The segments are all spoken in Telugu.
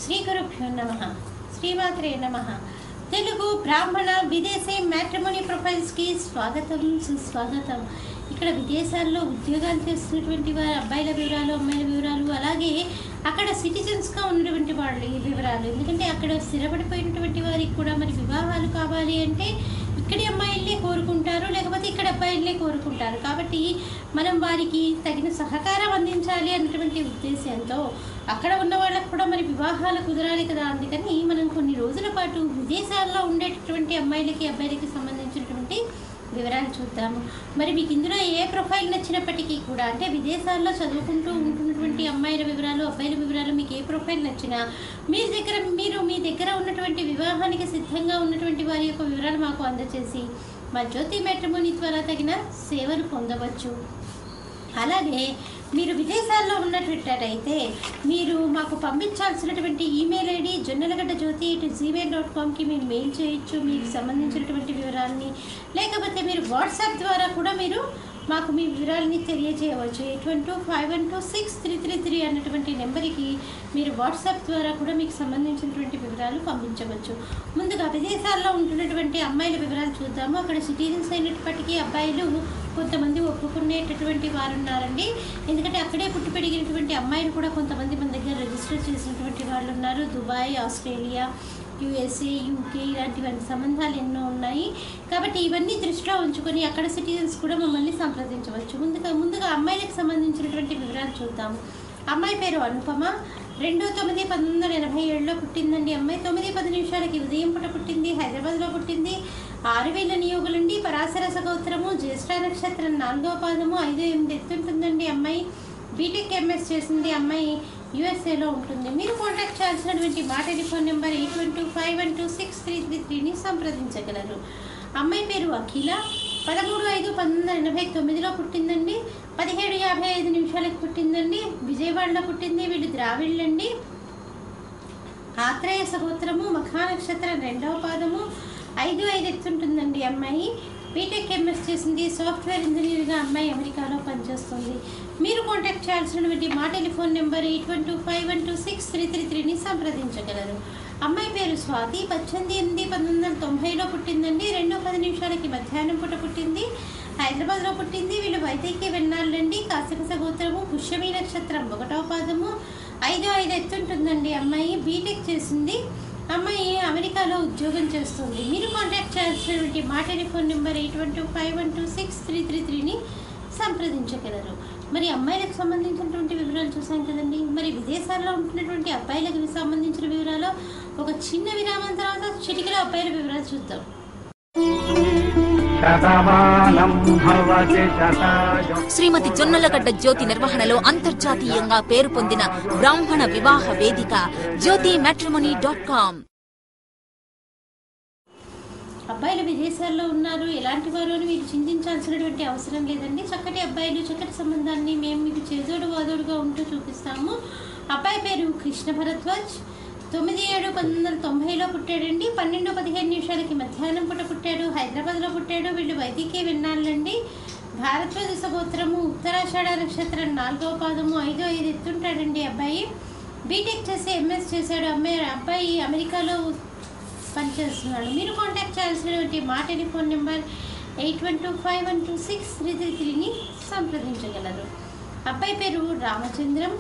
శ్రీ గురుభ్యో నమః. శ్రీమాత్రే నమః. తెలుగు బ్రాహ్మణ విదేశీ మ్యాట్రిమోనీ ప్రొఫైల్స్కి స్వాగతం, సుస్వాగతం. ఇక్కడ విదేశాల్లో ఉద్యోగాలు చేస్తున్నటువంటి వారి అబ్బాయిల వివరాలు, అమ్మాయిల వివరాలు, అలాగే అక్కడ సిటిజన్స్గా ఉన్నటువంటి వాళ్ళ వివరాలు. ఎందుకంటే అక్కడ స్థిరపడిపోయినటువంటి వారికి కూడా మరి వివాహాలు కావాలి అంటే ఇక్కడి అమ్మాయిల్ని కోరుకుంటారు, లేకపోతే ఇక్కడ అబ్బాయిల్ని కోరుకుంటారు. కాబట్టి మనం వారికి తగిన సహకారం అందించాలి అన్నటువంటి ఉద్దేశంతో అక్కడ ఉన్న వాళ్ళకు కూడా మరి వివాహాలు కుదరాలి కదా. అందుకని మనం కొన్ని రోజుల పాటు విదేశాల్లో ఉండేటటువంటి అమ్మాయిలకి అబ్బాయిలకి సంబంధించినటువంటి వివరాలు చూద్దాము. మరి మీకు ఇందులో ఏ ప్రొఫైల్ నచ్చినప్పటికీ కూడా, అంటే విదేశాల్లో చదువుకుంటూ ఉంటున్నటువంటి అమ్మాయిల వివరాలు, అబ్బాయిల వివరాలు, మీకు ఏ ప్రొఫైల్ నచ్చినా మీరు మీ దగ్గర ఉన్నటువంటి వివాహానికి సిద్ధంగా ఉన్నటువంటి వారి యొక్క వివరాలు మాకు అందజేసి మా జ్యోతి మ్యాట్రిమోనీ ద్వారా తగిన సేవలు పొందవచ్చు. అలాగే మీరు విదేశాల్లో ఉన్నట్లయితే మీరు మాకు పంపించాల్సినటువంటి ఈమెయిల్ ఐడి jonnalagaddajyoti@gmail.comకి మీరు మెయిల్ చేయొచ్చు మీకు సంబంధించినటువంటి వివరాలని. లేకపోతే మీరు వాట్సాప్ ద్వారా కూడా మీరు మాకు మీ వివరాలని తెలియజేయవచ్చు. 82512633 అన్నటువంటి నెంబర్కి మీరు వాట్సాప్ ద్వారా కూడా మీకు సంబంధించినటువంటి వివరాలు పంపించవచ్చు. ముందుగా విదేశాల్లో ఉంటున్నటువంటి అమ్మాయిల వివరాలు చూద్దాము. అక్కడ సిటిజన్స్ అయినప్పటికీ అబ్బాయిలు కొంతమంది ఒప్పుకునేటటువంటి వారు ఉన్నారండి. ఎందుకంటే అక్కడే పుట్టి పెరిగినటువంటి అమ్మాయిలు కూడా కొంతమంది మన దగ్గర రిజిస్టర్ చేసినటువంటి వాళ్ళు ఉన్నారు. దుబాయ్, ఆస్ట్రేలియా, USA, UK ఇలాంటి సంబంధాలు ఎన్నో ఉన్నాయి. కాబట్టి ఇవన్నీ దృష్టిలో ఉంచుకొని అక్కడ సిటిజన్స్ కూడా మమ్మల్ని సంప్రదించవచ్చు. ముందుగా అమ్మాయిలకు సంబంధించినటువంటి వివరాలు చూద్దాము. అమ్మాయి పేరు అనుపమ. 2/9/1987లో పుట్టిందండి. అమ్మాయి 9:10 ఉదయం పూట పుట్టింది. హైదరాబాద్లో పుట్టింది. 6000 నియోగులండి. పరాశరస గోత్రము, జ్యేష్ఠ నక్షత్రం 4వ పాదము, 5-8 ఎత్తుంటుందండి. అమ్మాయి బీటెక్ ఎంఎస్ చేసింది. అమ్మాయి USAలో ఉంటుంది. మీరు కాంటాక్ట్ చేయాల్సినటువంటి మా టెలిఫోన్ నెంబర్ 82512633ని సంప్రదించగలరు. అమ్మాయి పేరు అఖిల. 13/5/1989లో పుట్టిందండి. 17:55 పుట్టిందండి. విజయవాడలో పుట్టింది. వీళ్ళు ద్రావిళ్ళండి. ఆత్రేయ సగోత్రము, మఖా నక్షత్రం 2వ పాదము, 5-5 ఎత్తుంటుందండి. అమ్మాయి బీటెక్ ఎంఎస్ చేసింది. సాఫ్ట్వేర్ ఇంజనీర్గా అమ్మాయి అమెరికాలో పనిచేస్తుంది. మీరు కాంటాక్ట్ చేయాల్సినటువంటి మా టెలిఫోన్ నెంబర్ 82512633ని సంప్రదించగలరు. అమ్మాయి పేరు స్వాతి. 18/8/1990లో పుట్టిందండి. 2:10 మధ్యాహ్నం పూట పుట్టింది. హైదరాబాద్లో పుట్టింది. వీళ్ళు వైద్యకి వెన్నాళ్ళండి. కాశకస గోత్రము, పుష్యమి నక్షత్రం 1వ పాదము, 5-5 ఎత్తుంటుందండి. అమ్మాయి బీటెక్ చేసింది. అమ్మాయి అమెరికాలో ఉద్యోగం చేస్తుంది. మీరు కాంటాక్ట్ చేయాల్సినటువంటి మా టెలిఫోన్ నెంబర్ 82512633ని సంప్రదించగలరు. మరి అమ్మాయిలకు సంబంధించినటువంటి వివరాలు చూసాం కదండి. మరి విదేశాల్లో ఉంటున్నటువంటి అబ్బాయిలకు సంబంధించిన వివరాలు ఒక చిన్న విరామం తర్వాత చిటికలో అబ్బాయిల వివరాలు చూద్దాం. శ్రీమతి జొన్నలగడ్డ జ్యోతి నిర్వహణలో అంతర్జాతీయంగా పేరు పొందిన బ్రాహ్మణ వివాహ వేదిక jyotimatrimony.com. అబ్బాయిలు విదేశాల్లో ఉన్నారు, ఎలాంటి వారు అని మీరు చింతించాల్సినటువంటి అవసరం లేదండి. చక్కటి అబ్బాయిలు, చక్కటి సంబంధాన్ని మేము మీకు చేదోడు వాదోడుగా ఉంటూ చూపిస్తాము. అబ్బాయి పేరు కృష్ణ భరద్వాజ్. 9/7/1990లో పుట్టాడండి. 12:15 మధ్యాహ్నం పూట పుట్టాడు. హైదరాబాద్లో పుట్టాడు. వీళ్ళు వైదికే విన్నాళ్ళండి. భారద్వాజ గోత్రము, ఉత్తరాషాఢ నక్షత్రం 4వ పాదము, 5-5 ఎత్తుంటాడండి. అబ్బాయి బీటెక్ చేసి ఎంఎస్ చేశాడు. అబ్బాయి అమెరికాలో పనిచేస్తున్నాడు. మీరు కాంటాక్ట్ చేయాల్సినటువంటి మా టెలిఫోన్ నెంబర్ 82512633ని సంప్రదించగలరు. అబ్బాయి పేరు రామచంద్రం.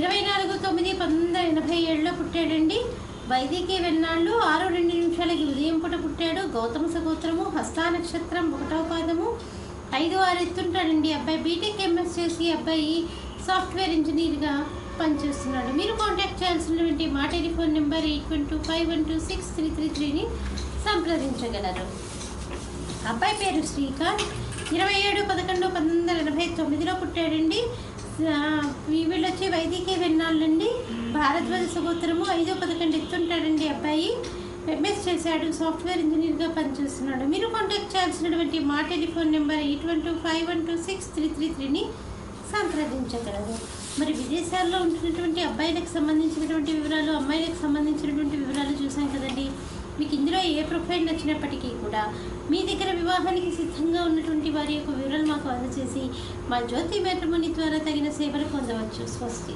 24/9/1987లో పుట్టాడండి. వైదికే వెన్నాళ్ళు. 6:02 ఉదయం పూట పుట్టాడు. గౌతమ సగోత్రము, హస్తా నక్షత్రం 1వ పాదము, 5-6 ఎత్తుంటాడండి. అబ్బాయి బీటెక్ ఎంఎస్ చేసి అబ్బాయి సాఫ్ట్వేర్ ఇంజనీర్గా పనిచేస్తున్నాడు. మీరు కాంటాక్ట్ చేయాల్సినటువంటి మా టెలిఫోన్ నెంబర్ 82512633ని సంప్రదించగలరు. అబ్బాయి పేరు శ్రీకాంత్. 27/11/1989లో పుట్టాడండి. వీళ్ళు వచ్చి వైదికే వెన్నాళ్ళండి. భారద్వాజ సగోత్రము, 5-11 ఎత్తుంటాడండి. అబ్బాయి ఎంఎస్ చేశాడు. సాఫ్ట్వేర్ ఇంజనీర్గా పనిచేస్తున్నాడు. మీరు కాంటాక్ట్ చేయాల్సినటువంటి మా టెలిఫోన్ నెంబర్ 82512633ని సంప్రదించగలరు. మరి విదేశాల్లో ఉంటున్నటువంటి అబ్బాయిలకు సంబంధించినటువంటి వివరాలు, అమ్మాయిలకు సంబంధించినటువంటి వివరాలు చూసాం కదండి. మీకు ఇందులో ఏ ప్రొఫైల్ నచ్చినప్పటికీ కూడా మీ దగ్గర వివాహానికి సిద్ధంగా ఉన్నటువంటి వారి యొక్క వివరాలు మాకు అందజేసి మా జ్యోతి మ్యాట్రిమోనీ ద్వారా తగిన సేవలు పొందవచ్చు. స్వస్తి.